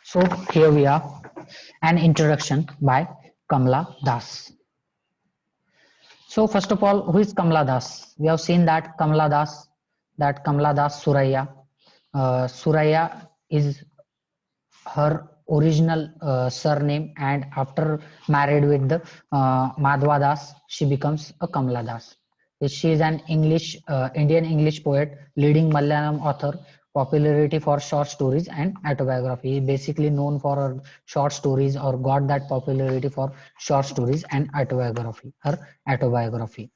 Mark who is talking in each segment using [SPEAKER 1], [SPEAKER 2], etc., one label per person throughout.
[SPEAKER 1] So here we are, an introduction by Kamla Das. So first of all, who is Kamla Das? We have seen that Kamla Das Suraya. Suraya is her original surname, and after married with the Madhva Das, she becomes a Kamla Das. She is an Indian English poet, leading Malayalam author, popularity for short stories and autobiography. He is basically known for her short stories, or got that popularity for short stories and autobiography. Her autobiography,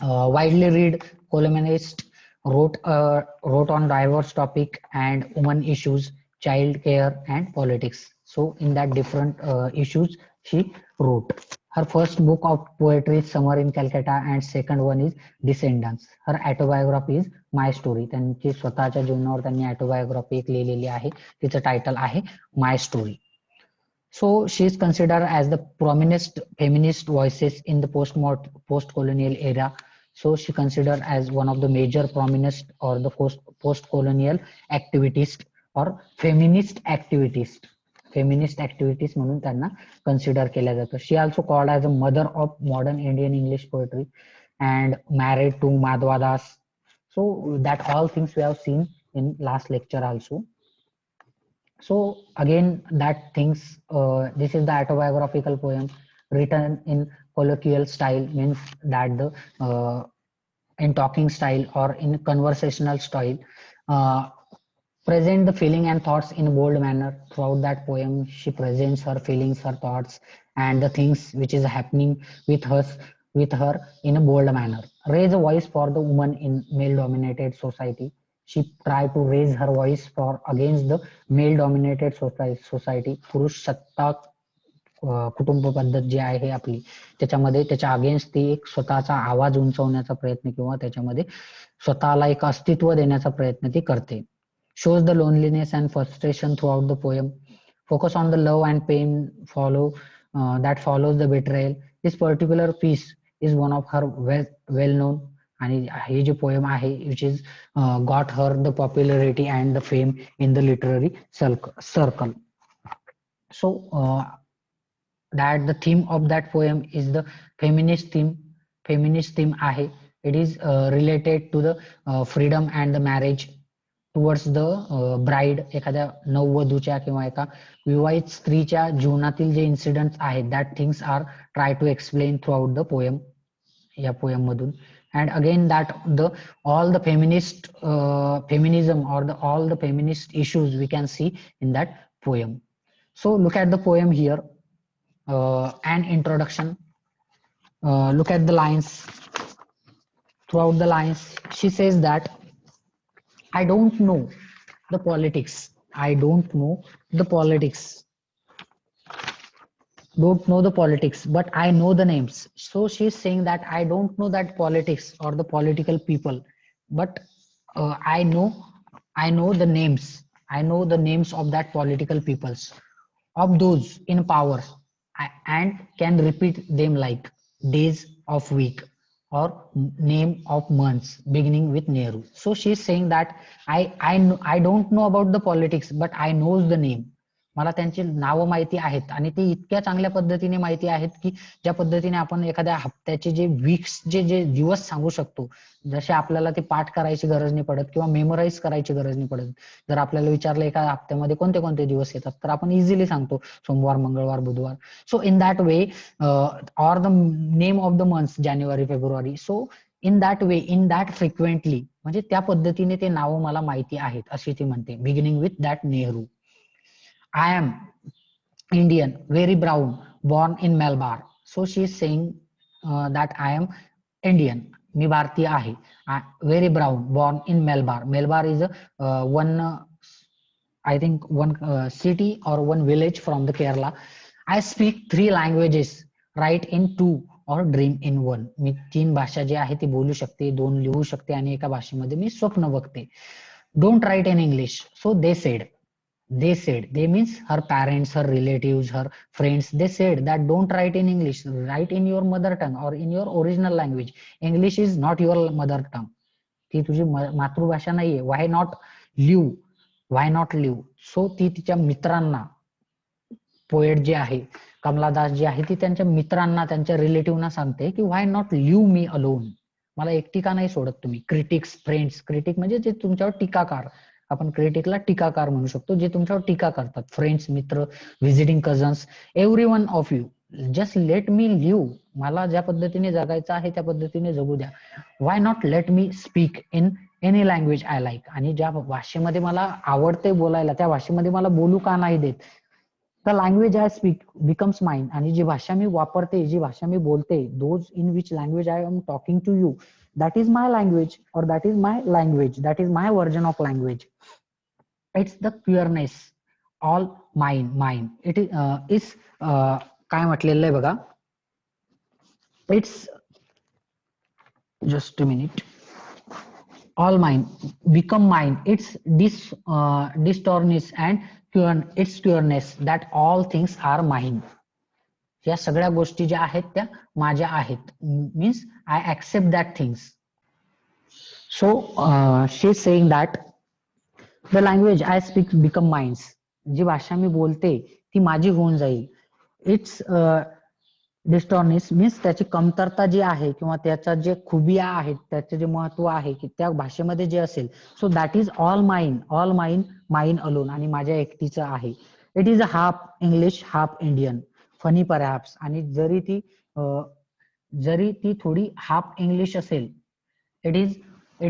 [SPEAKER 1] widely read columnist, wrote on diverse topic and women issues, child care and politics. So in that different issues she wrote. Her first book of poetry is Summer in Calcutta, and second one is Descendants. Her autobiography is My Story. त्यांची स्वतःच्या जीवनावर त्यांनी autobiography एक लिहिलेली आहे. तिचं title आहे माय story. So she is considered as the prominent feminist voices in the post-colonial era. So she considered as one of the major prominent or the post-colonial activist or feminist activities म्हणून त्यांना consider केल्या जातं. She also called as a mother of modern Indian English poetry and married to Madhva Das. So that all things we have seen in last lecture also. So again, that things, this is the autobiographical poem written in colloquial style, means that the in talking style or in conversational style, uh, present the feeling and thoughts in a bold manner. Throughout that poem she presents her feelings, her thoughts, and the things which is happening with her in a bold manner. Raise a voice for the woman in male dominated society. She tried to raise her voice for against the male dominated society. पुरुष सत्ताक कुटुंब पद्धत जी आहे आपली, त्याच्यामध्ये त्याच्या against ती एक स्वतःचा आवाज उंचवण्याचा प्रयत्न किंवा त्याच्यामध्ये स्वतःला एक अस्तित्व देण्याचा प्रयत्न ती करते. Shows the loneliness and frustration throughout the poem. Focus on the love and pain that follows the betrayal. This particular piece is one of her well known, आणि हे जे पोएम आहे which is got her the popularity and the fame in the literary circle. So that the theme of that poem is the feminist theme आहे. It is related to the freedom and the marriage towards the bride. एखाद्या नववधूच्या किंवा एका विवाहित स्त्रीच्या जीवनातील जे incidents आहेत, that things are try to explain throughout the poem, या पोएम मधून. And again, that the all the feminism or all the feminist issues we can see in that poem. So look at the poem here. An introduction. Look at the lines. Throughout the lines she says that I don't know the politics. I don't know the politics. Don't know the politics, but I know the names. So she's saying that I don't know that politics or the political people, but I know the names. I know the names of that political peoples, of those in power, and can repeat them like days of week or name of months beginning with Nehru. So she's saying that I don't know about the politics, but I knows the name. मला त्यांची नावं माहिती आहेत, आणि ती इतक्या चांगल्या पद्धतीने माहिती आहेत की ज्या पद्धतीने आपण एखाद्या हप्त्याचे जे वीक्स जे जे दिवस सांगू शकतो, जसे आपल्याला ते पाठ करायची गरज नाही पडत किंवा मेमोराईज करायची गरज नाही पडत. जर आपल्याला विचारलं एका हप्त्यामध्ये कोणते कोणते दिवस येतात, तर आपण इझिली सांगतो सोमवार, मंगळवार, बुधवार. So in that way, or the name of the months, January, February. So in that way, in that frequently, म्हणजे त्या पद्धतीने ते नावं मला माहिती आहेत, अशी ती म्हणते. Beginning with that Nehru. I am Indian, very brown, born in Malabar. So she is saying that I am Indian. मी भारतीय आहे. Very brown, born in Malabar. Malabar is I think one city or one village from the Kerala. I speak 3 languages, write in 2 or dream in 1. मी 3 भाषा जी आहे ती बोलू शकते, 2 लिहू शकते, आणि एका भाषेमध्ये मी स्वप्न बघते. Don't write in English. So they said, they means her parents, her relatives, her friends, they said that don't write in English, write in your mother tongue or in your original language. English is not your mother tongue. ती तुझी मातृभाषा नाहीये. Why not live why not live. So ती तिच्या मित्रांना, poet जे आहे कमला दास जी आहे ती त्यांच्या मित्रांना, त्यांच्या रिलेटिव्हना सांगते की व्हाय नॉट लिव्ह मी अलोन, मला एकटी का नाही सोडत तुम्ही. क्रिटिक्स, फ्रेंड्स, क्रिटिक म्हणजे जे तुमच्यावर टीकाकार, आपण क्रिटिकला टीकाकार म्हणू शकतो, जे तुमच्यावर टीका करतात. फ्रेंड्स, मित्र, visiting cousins, every one of you, just let me live, मला ज्या पद्धतीने जगायचं आहे त्या पद्धतीने जगू द्या. Why not let me speak in any language I like, आणि ज्या भाषेमध्ये मला आवडते बोलायला त्या भाषेमध्ये मला बोलू का नाही देत. The language I speak becomes mine, आणि जी भाषा मी वापरते, जी भाषा मी बोलते, those in which language I am talking to you, that is my language, or that is my language, that is my version of language. It's the queerness, all mine. It is काय म्हटलेलं आहे बघा, it's just a minute, all mine become mine, it's distortness and it's queerness that all things are mine. या सगळ्या गोष्टी ज्या आहेत त्या माझ्या आहेत, means I accept that things. So she is saying that the language I speak become mine. जी भाषा मी बोलते ती माझी होऊन जाईल. इट्स डिस्टॉर्निस मीन्स त्याची कमतरता जी आहे किंवा त्याच्या जे खुबिया आहेत, त्याचे जे महत्व आहे की त्या भाषेमध्ये जे असेल, so that is all mine, mine alone, आणि माझ्या एकटीचं आहे. It is a half English half Indian, funny perhaps, आणि जरी ती थोडी हाफ इंग्लिश असेल, it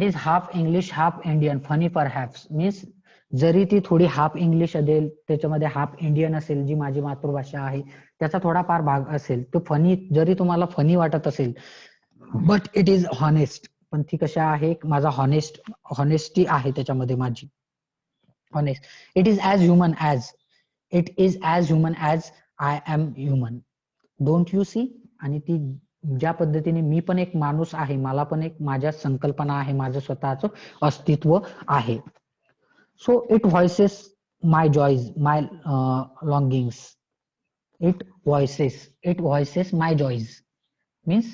[SPEAKER 1] is half English half Indian funny perhaps, means जरी ती थोडी हाफ इंग्लिश असेल, त्याच्यामध्ये हाफ इंडियन असेल, जी माझी मातृभाषा आहे त्याचा थोडाफार भाग असेल, तो फनी, जरी तुम्हाला फनी वाटत असेल, बट इट इज हॉनेस्ट, पण ती कशा आहे, माझा हॉनेस्टी आहे त्याच्यामध्ये माझी, honest. It is as human as I am human, don't you see. आणि ती ज्या पद्धतीने मी पण एक माणूस आहे, मला पण एक माझ्या संकल्पना आहे, माझं स्वतःचं अस्तित्व आहे. So it voices my joys, my longings. It voices my joys means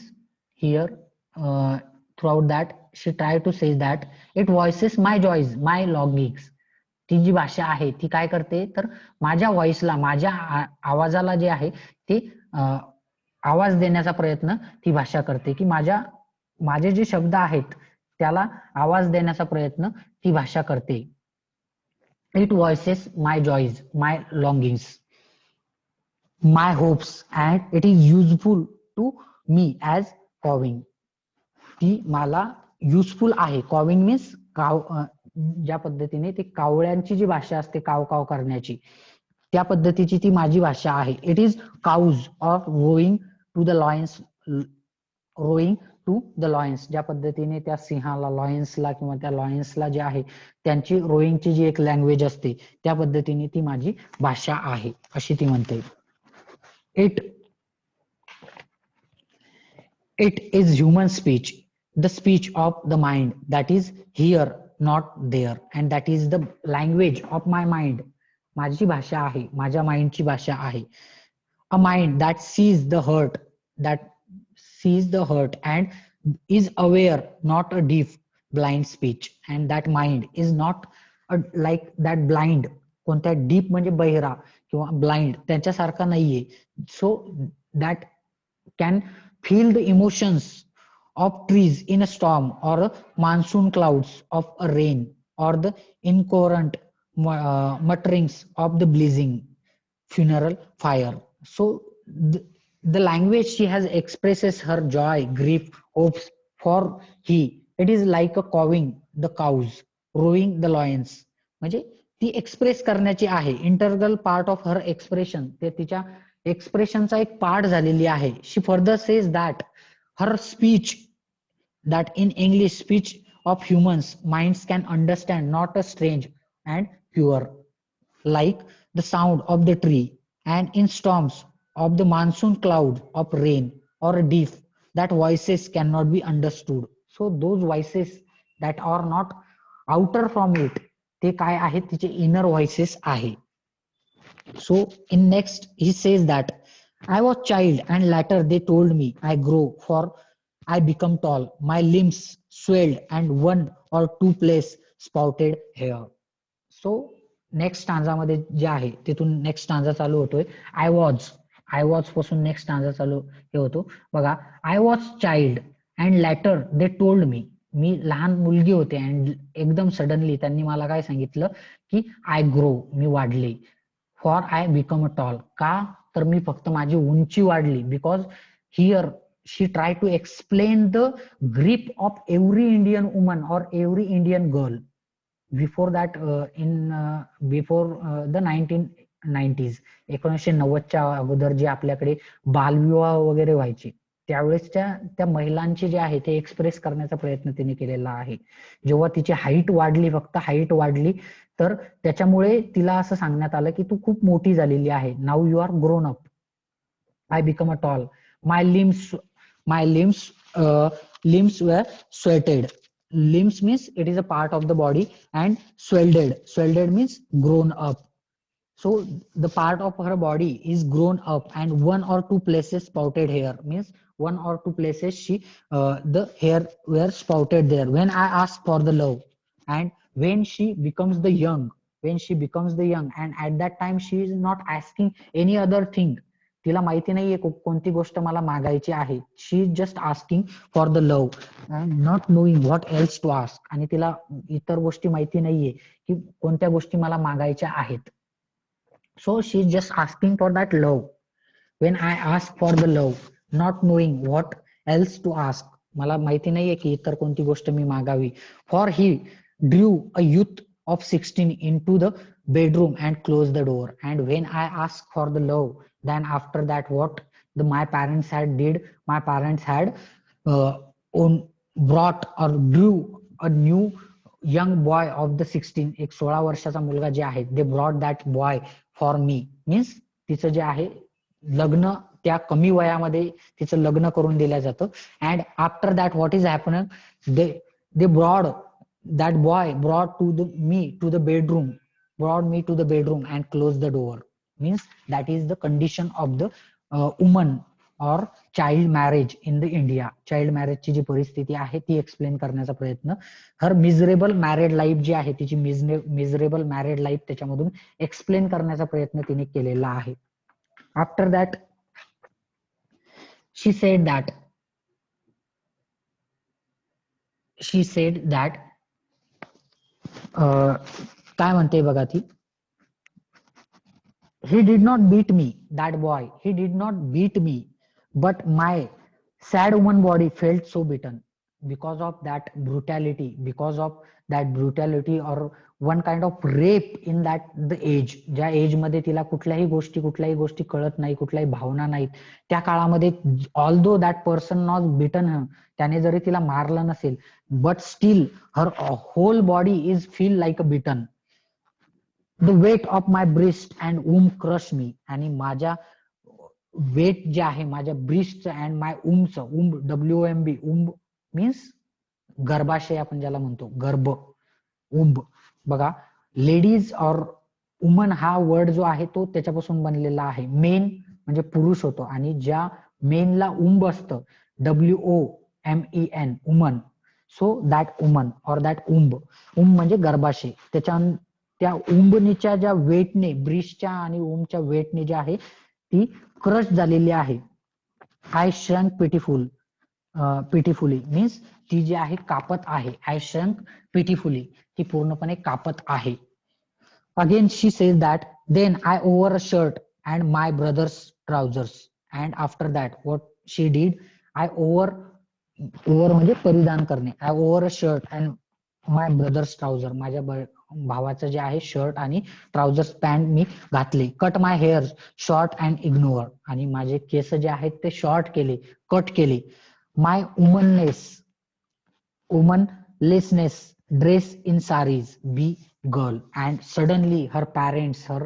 [SPEAKER 1] here throughout that she tried to say that it voices my joys, my longings. ती जी भाषा आहे ती काय करते, तर माझ्या व्हॉइसला, माझ्या आवाजाला जे आहे ते आवाज देण्याचा प्रयत्न ती भाषा करते, की माझे जे शब्द आहेत त्याला आवाज देण्याचा प्रयत्न ती भाषा करते. It voices my joys, my longings, my hopes, and it is useful to me as cawing. ती मला युजफुल आहे. कॉविंग मीन्स ज्या पद्धतीने ते कावळ्यांची जी भाषा असते काव काव करण्याची, त्या पद्धतीची ती माझी भाषा आहे. It is cause of roaring to the lions, ज्या पद्धतीने त्या सिंहाला, लॉयन्सला किंवा त्या लॉयन्सला जे आहे त्यांची रोईंगची जी एक लँग्वेज असते त्या पद्धतीने ती माझी भाषा आहे, अशी ती म्हणते. It is human speech, the speech of the mind that is here, not there, and that is the language of my mind. माझी भाषा आहे, माझ्या माइंडची भाषा आहे. A mind that sees the hurt and is aware, not a deaf blind speech, and that mind is not like that blind, कोणत्या deep म्हणजे बहिरा किंवा blind त्यांच्यासारखा नाहीये. So that can feel the emotions of trees in a storm, or monsoon clouds of a rain, or the incoherent mutterings of the blazing funeral fire. So the language she has expresses her joy, grief, hopes for he. It is like a cowing the cows, rowing the lions. म्हणजे ती express करण्याची आहे, integral part of her expression, ते तिच्या एक्सप्रेशनचा एक part झालेली आहे. She further says that her speech, that in English speech of humans minds can understand, not a strange and pure, like the sound of the tree, and in storms of the monsoon cloud of rain or a deaf, that voices cannot be understood. So those voices that are not outer from it, ते काय आहेत, तिचे inner voices आहे. So in next he says that I was child and later they told me I grow, for I become tall, my limbs swelled and one or two place sprouted hair. So next स्टांजामध्ये जे आहे तिथून next stanza चालू होतोय. I was पासून next stanza चालू हे होतो बघा. I was child and later they told me लहान मुलगी होते अँड एकदम सडनली त्यांनी मला काय सांगितलं की आय ग्रो, मी वाढले. For I become a tall, का तर मी फक्त माझी उंची वाढली. Because here she try to explain the grip of every Indian woman or every Indian girl before that before the 1990s. 1990च्या अगोदर जे आपल्याकडे बालविवाह वगैरे व्हायचे त्यावेळेस त्या महिलांचे जे आहे ते एक्सप्रेस करण्याचा प्रयत्न तिने केलेला आहे. जेव्हा तिची हाईट वाढली, फक्त हाईट वाढली, तर त्याच्यामुळे तिला असं सांगण्यात आलं की तू खूप मोठी झालेली आहे. Now you are grown up. I become a tall. My limbs were sweated. Limbs means it is a part of the body, and swelled means grown up. So the part of her body is grown up, and one or two places sprouted hair means one or two places the hair were sprouted there. When I asked for the love, and when she becomes the young, and at that time she is not asking any other thing. तिला माहिती नाहीये कोणती गोष्ट मला मागायची आहे. She is just asking for the love and not knowing what else to ask. आणि तिला इतर गोष्टी माहिती नाहीये की कोणत्या गोष्टी मला मागायच्या आहेत. So she is just asking for that love. When I ask for the love, not knowing what else to ask, मला माहिती नाहीये की इतर कोणती गोष्ट मी मागावी. For he drew a youth of 16 into the bedroom and closed the door. And when I asked for the love, then after that what my parents had did, my parents had uh, brought or drew a new young boy of the 16. एक 16 वर्षाचा मुलगा जे आहे, they brought that boy for me. Means तिचं जे आहे लग्न त्या कमी वयामध्ये तिचं लग्न करून दिलं जातं. And after that what is happening, they brought that boy brought me to the bedroom and closed the door. Means that is the condition of the woman or child marriage in the India. Child marriage ची जी परिस्थिती आहे ती explain करण्याचा प्रयत्न, हर miserable married life जी आहे तिची miserable married life त्याच्यामधून explain करण्याचा प्रयत्न तिने केलेला आहे. After that she said that काय म्हणते बघा ती, he did not beat me, that boy, he did not beat me, but my sad woman body felt so beaten because of that brutality or one kind of rape in that the age. ज्या age मध्ये तिला कुठल्याही गोष्टी कळत नाही, कुठल्याही भावना नाहीत, त्या काळामध्ये ऑल्दो दॅट पर्सन नॉट बिटन हर, त्याने जरी तिला मारलं नसेल, but still her whole body is feel like a bitten. The weight of my breast and वूम crush मी, आणि माझ्या वेट जे आहे माझ्या ब्रिस्टचं अँड माय वूमचं, वूम WOMB, वूम मीन्स गर्भाशय आपण ज्याला म्हणतो, गर्भ, उंब. बघा लेडीज और वुमन हा वर्ड जो आहे तो त्याच्यापासून बनलेला आहे. मेन म्हणजे पुरुष होतो, आणि ज्या मेनला उंब असतं WOMEN woman, so that woman और दॅट उंब म्हणजे गर्भाशय, त्या उंबनीच्या ज्या वेटने, ब्रिस्टच्या आणि उंबच्या वेटने जे आहे ती क्रश झालेली आहे. आय श्रंक पिटिफुली मीन्स ती जी आहे कापत आहे. आय श्रंक पिटिफुली, ती पूर्णपणे कापत आहे. Again she says that then I over a shirt and my brothers trousers. And after that what she did, I over म्हणजे परिधान करणे, I over a shirt and my brothers trouser, माझ्या भावाचं जे आहे शर्ट आणि ट्राउजर्स पॅन्ट मी घातले. Cut my hair short and ignore, आणि माझे केस जे आहेत ते शॉर्ट केले, कट केले. My womanlessness dress in saris be girl. And suddenly her parents, her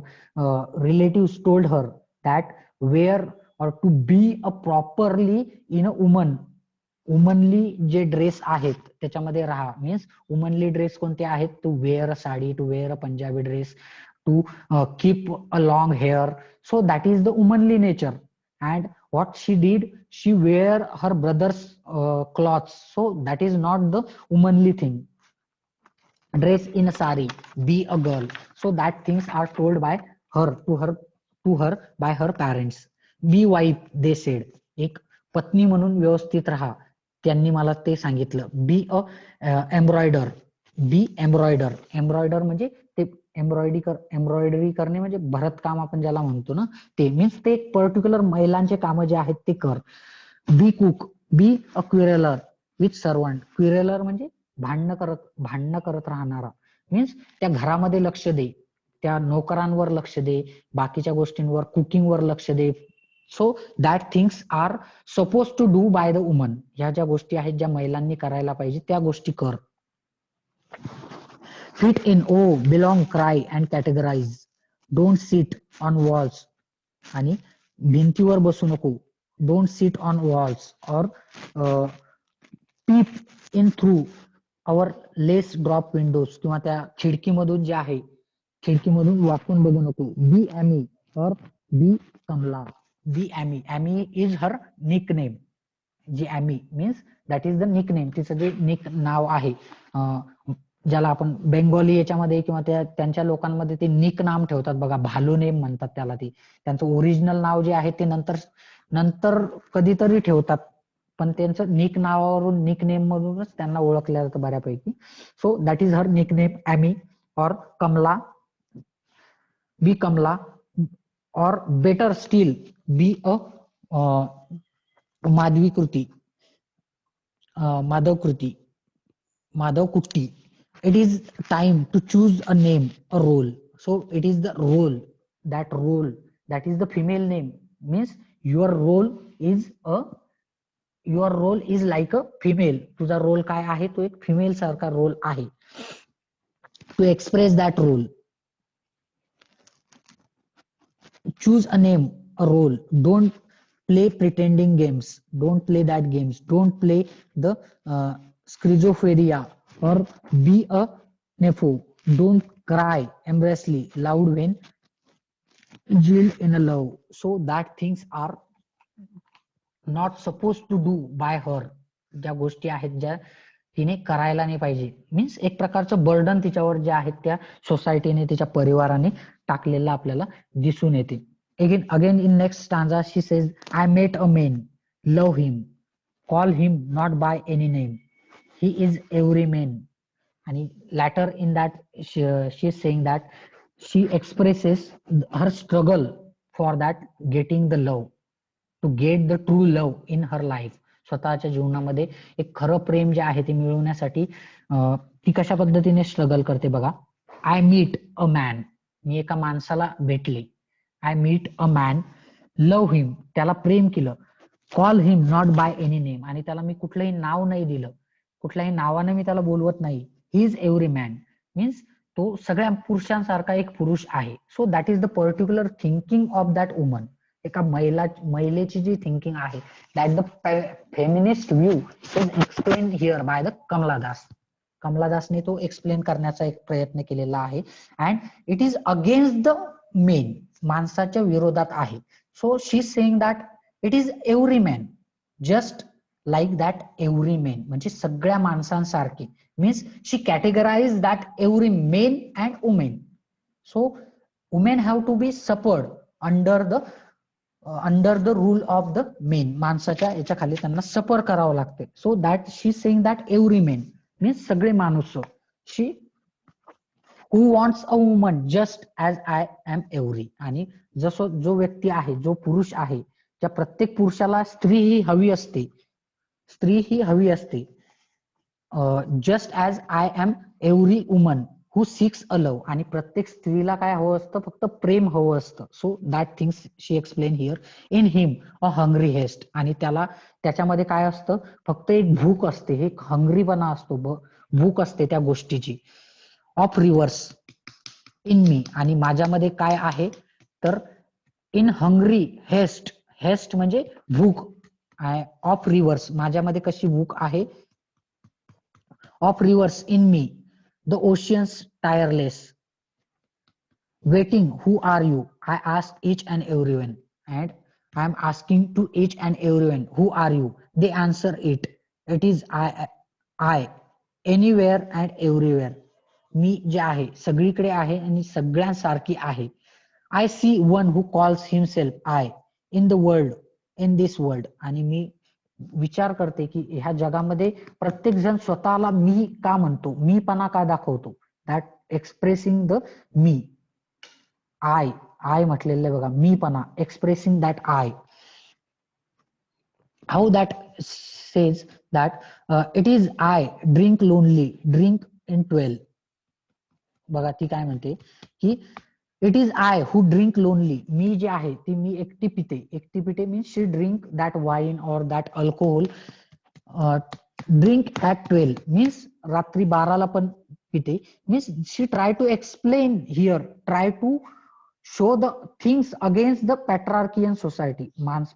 [SPEAKER 1] relatives told her that wear or to be a properly in a womanly जे dress आहेत त्याच्यामध्ये राहा. मीन्स वुमनली ड्रेस कोणते आहेत, to wear a sari, to wear a Punjabi dress, to keep a long hair. So that is the womanly nature. And what she did, she wear her brother's clothes, so that is not the womanly thing. dress in a sari, be a girl. So that things are told by her to her by her parents. Be wife, they said. एक पत्नी म्हणून व्यवस्थित राहा, त्यांनी मला ते सांगितलं. Be a embroider, be embroider. Embroider म्हणजे ते एम्ब्रॉयडरी करणे म्हणजे भरतकाम आपण ज्याला म्हणतो ना, ते मीन्स ते एक पर्टिक्युलर महिलांचे कामं जे आहेत ते कर. Be cook, be a quarreller with servant. Quarreller म्हणजे भांडणं करत राहणारा. मीन्स त्या घरामध्ये लक्ष दे, त्या नोकरांवर लक्ष दे, बाकीच्या गोष्टींवर, कुकिंगवर लक्ष दे. So that things are suppose to do by the woman. ह्या ज्या गोष्टी आहेत ज्या महिलांनी करायला पाहिजे त्या गोष्टी कर. Fit in, oh belong, cry and categorize. Don't sit on walls. आणि भिंतीवर बसू नको. Don't sit on walls or peep in through our lace drop windows. किंवा त्या खिडकीमधून जे आहे, खिडकीमधून वाकून बघू नको. Be Amy or be Kamala. Be Amy, Amy is her nick name. जी Amy means that is the nick name. तिचं जे निक नाव आहे, ज्याला आपण बेंगॉली याच्यामध्ये किंवा त्यांच्या लोकांमध्ये ते निक नाम ठेवतात बघा, भालू नेम म्हणतात त्याला. ते त्यांचं ओरिजिनल नाव जे आहे ते नंतर नंतर कधीतरी ठेवतात, पण त्यांचं निक नावावरून, निक नेम मधूनच त्यांना ओळखलं जातं बऱ्यापैकी. So that is her nick name Amy or Kamala. Be Kamala or better still be a Madhavikutty, Madhav कृती, Madhav Kutti. It is time to choose a name, a role. So it is the role, that is the female name. Means your role is like a female. तुझा role काय आहे, तो एक female सारखा role आहे. To express that role, choose a name, a role. Don't play pretending games. Don't play that games. Don't play the schizophrenia or be a nepo. Don't cry embarrassingly loud when jailed in a love. So that things are not supposed to do by her. ज्या गोष्टी आहेत ज्या तिने करायला नाही पाहिजे. Means एक प्रकारचं बर्डन तिच्यावर जे आहेत त्या सोसायटीने, तिच्या परिवाराने टाकलेलं आपल्याला दिसून येते. Again in next stanza she says, I met a man, love him, call him not by any name. He is every man. आणि later in that she is saying that she expresses her struggle for that getting the love, to get the true love in her life. स्वतःच्या जीवनामध्ये एक खरं प्रेम जे आहे ते मिळवण्यासाठी ती कशा पद्धतीने स्ट्रगल करते बघा. आय मीट अ मॅन, मी एका माणसाला भेटले. I meet a man, love him, त्याला प्रेम केलं. Call him not by any name, आणि त्याला मी कुठलंही नाव नाही दिलं, कुठल्याही नावाने मी त्याला बोलवत नाही. He is every man means तो सगळ्या पुरुषांसारखा एक पुरुष आहे. So that is the particular thinking of that woman. एका महिलेची जी थिंकिंग आहे, that the feminist view is explain here by the Kamala Das. Kamala दासने तो एक्सप्लेन करण्याचा एक प्रयत्न केलेला आहे. And it is against the men, माणसाच्या विरोधात आहे. So she saying that it is every man just like that every main, म्हणजे सगळ्या माणसांसारखे. Means she categorize that every men and women. So women have to be supposed under the rule of the men. माणसाच्या याच्या खाली त्यांना suffer करावं लागते. So that she saying that every men means सगळे माणूस. She who wants a woman just as I am every. आणि जसं जो व्यक्ती आहे, जो पुरुष आहे, त्या प्रत्येक पुरुषाला स्त्री ही हवी असते, स्त्री ही हवी असते. Just as I am every woman who seeks a love. आणि प्रत्येक स्त्रीला काय हवं असतं, फक्त प्रेम हवं असतं. So that things she explain here. In him a hungry haste, आणि त्याच्यामध्ये काय असतं, फक्त एक भूक असते, एक हंग्रीपणा असतो, भूक असते त्या गोष्टीची. ऑफ रिव्हर्स इन मी, आणि माझ्यामध्ये काय आहे तर इन हंग्री हेस्ट, हेस्ट म्हणजे भूक. ऑफ रिव्हर्स माझ्यामध्ये कशी भूक आहे. Of reverse in me the oceans tireless. Waiting, who are you? I ask each and everyone, and I am asking to each and everyone, who are you? They answer it. It is I, anywhere and everywhere. मी जे आहे सगळीकडे आहे आणि सगळ्यांसारखी आहे. I see one who calls himself I in the world, in this world. आणि मी विचार करते की ह्या जगामध्ये प्रत्येक जण स्वतःला मी का म्हणतो, मीपणा का दाखवतो. दॅट एक्सप्रेसिंग द मी, आय म्हटलेलं आहे बघा, मीपणा, expressing that I. How that says that it is I drink lonely, drink in 12. बघा ती काय म्हणते की it is I who drink lonely, मी जे आहे ती मी एकटी पिते. एकटी पिते means she drink that wine or that alcohol, drink at 12 means रात्री 12ला पण पिते. Means she try to explain here, try to show the things against the patriarchian society.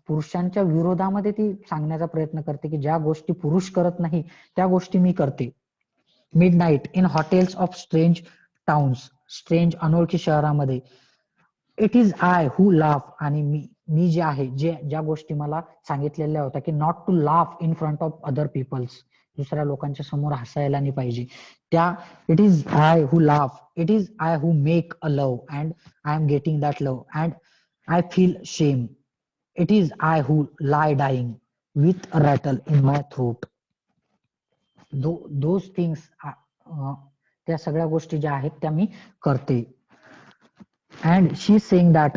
[SPEAKER 1] पुरुषांच्या विरोधामध्ये ती सांगण्याचा प्रयत्न करते की ज्या गोष्टी पुरुष करत नाही त्या गोष्टी मी करते. Midnight in hotels of strange towns, strange अनोळखी शहरामध्ये. It is I who laugh, आणि मी जे आहे, ज्या गोष्टी मला सांगितलेल्या होत्या की not to laugh in front of other peoples, दुसऱ्या लोकांच्या समोर हसायला नाही पाहिजे, त्या it is I who laugh, it is I who make a love and I am getting that love and I feel shame. It is I who lie dying with a rattle in my throat. Those things, त्या सगळ्या गोष्टी ज्या आहेत त्या मी करते. And she saying that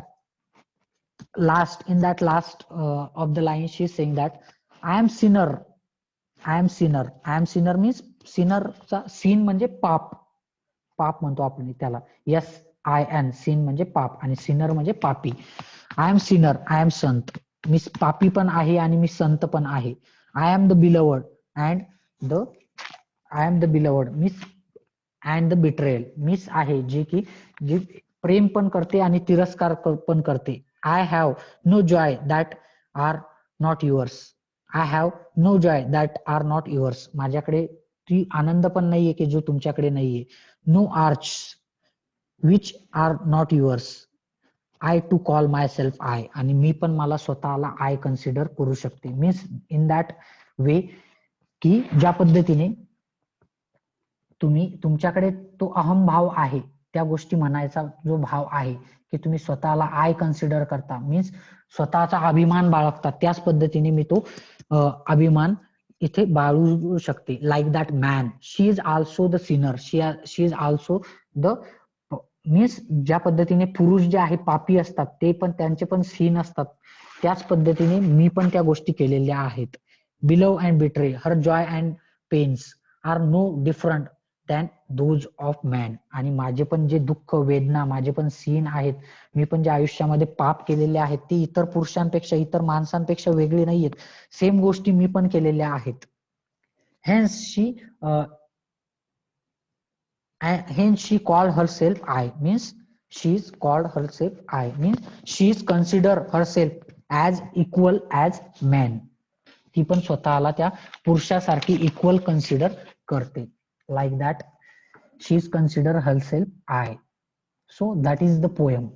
[SPEAKER 1] in that last of the line she is saying that I am sinner, I am sinner, I am sinner means sinner चा sin म्हणजे पाप, पाप म्हणतो आपण त्याला. SIN, sin म्हणजे पाप आणि sinner म्हणजे पापी. I am sinner, I am संत, मी पापी पण आहे आणि मी संत पण आहे. I am the beloved and the I am the beloved miss and the betrayal, miss आहे जी की जी प्रेम पण करते आणि तिरस्कार पण करते. I have no joy that are not yours, I have no joy that are not yours, माझ्याकडे ती आनंद पण नाहीये की जो तुमच्याकडे नाहीये. No aches which are not yours, I too call myself I, आणि मी पण मला स्वतःला आय कन्सिडर करू शकते. मीन्स इन दॅट वे की ज्या पद्धतीने तुम्ही तुमच्याकडे तो अहम भाव आहे, त्या गोष्टी म्हणायचा जो भाव आहे की तुम्ही स्वतःला आय कन्सिडर करता, मीन्स स्वतःचा अभिमान बाळगता, त्याच पद्धतीने मी तो अभिमान इथे बाळगू शकते. Like that man, she is also the Sinner, she is also the, means ज्या पद्धतीने पुरुष जे आहे पापी असतात ते पण त्यांचे पण सीन असतात, त्याच पद्धतीने मी पण त्या गोष्टी केलेल्या आहेत. Beloved and betray, her joy and pains are no different than those of man, आणि माझे पण जे दुःख वेदना, माझे पण सीन आहेत, मी पण ज्या आयुष्यामध्ये पाप केलेले आहेत ती इतर पुरुषांपेक्षा, इतर माणसांपेक्षा वेगळी नाहीयेत, सेम गोष्टी मी पण केलेल्या आहेत. Hence she called herself I, means she is called herself I, means she is consider herself as equal as man. ती पण स्वतःला त्या पुरुषासारखी इक्वल कन्सिडर करते. Like that she is consider herself I. So that is the poem.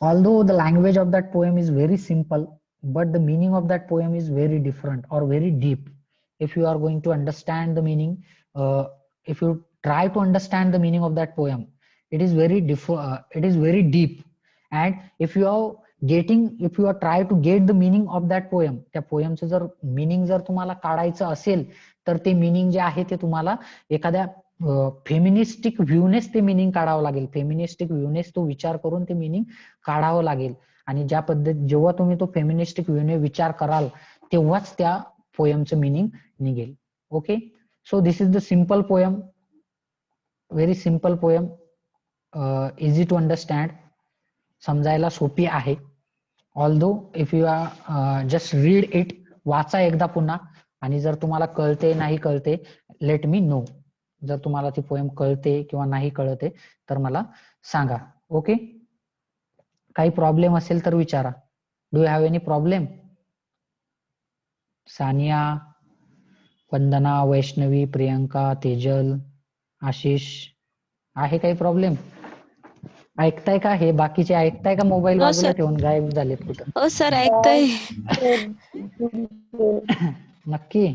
[SPEAKER 1] Although the language of that poem is very simple, but the meaning of that poem is very different or very deep. If you are going to understand the meaning, if you try to understand the meaning of that poem, it is very it is very deep. And if you are try to get the meaning of that poem, त्या पोएमचं जर meaning जर तुम्हाला काढायचं असेल तर ते meaning जे आहे ते तुम्हाला एखाद्या फेमिनिस्टिक व्ह्यूनेच ते मिनिंग काढावं लागेल, फेमिनिस्टिक व्ह्यूनेच तो विचार करून ते मिनिंग काढावं लागेल. आणि ज्या पद्धत जेव्हा तुम्ही तो फेमिनिस्टिक व्ह्यूने विचार कराल तेव्हाच त्या पोएमचं मिनिंग निघेल. Okay, so this is the simple poem, very simple poem, easy to understand, समजायला सोपी आहे. Although if you are just read it, वाचा एकदा पुन्हा, आणि जर तुम्हाला कळते नाही कळते लेट मी नो. जर तुम्हाला ती पोएम कळते किंवा नाही कळते तर मला सांगा. ओके, काही प्रॉब्लेम असेल तर विचारा. Do you have any problem? Sania, Vandana, Vaishnavi, Priyanka, Tejal, Ashish, आहे काही प्रॉब्लेम? ऐकताय का? हे बाकीचे ऐकताय का? मोबाईल बाजूला ठेवून गायब झालेत कुठं?
[SPEAKER 2] हो सर, ऐकतोय.
[SPEAKER 1] नक्की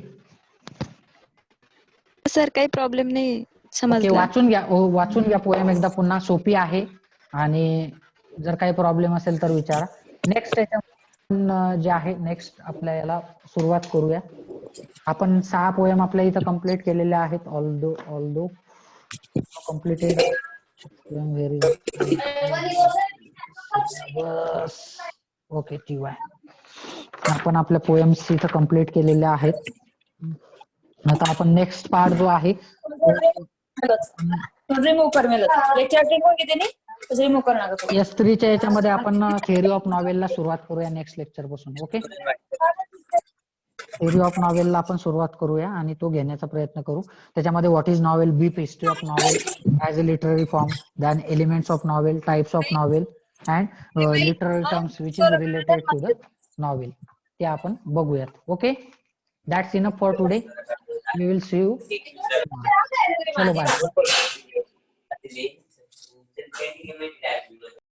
[SPEAKER 2] सर काही प्रॉब्लेम नाही, समजलं.
[SPEAKER 1] वाचून घ्या पोएम एकदा पुन्हा, सोपी आहे आणि जर काही प्रॉब्लेम असेल तर विचारा. नेक्स्ट जे आहे नेक्स्ट आपल्या याला सुरुवात करूया. आपण 6 पोएम आपल्या इथं कम्प्लीट केलेले आहेत. Although completed very okay TY. आपण आपल्या पोएम्स इथं कम्प्लीट केलेल्या आहेत. आता आपण नेक्स्ट पार्ट जो आहे
[SPEAKER 3] रिमूव्ह कर रिमूव्ह करणार
[SPEAKER 1] S3च्या याच्यामध्ये आपण थिअरी ऑफ नॉवेलला सुरुवात करूया नेक्स्ट लेक्चर पासून. ओके, थिअरी ऑफ नॉवेलला आपण सुरुवात करूया आणि तो घेण्याचा प्रयत्न करू. त्याच्यामध्ये what is novel, brief history of novel as a literary form, than elements of novel, types of novel and literary terms which is related to the novel, ते आपण बघूयात. Okay, that's enough for today. We will see you. चलो bye.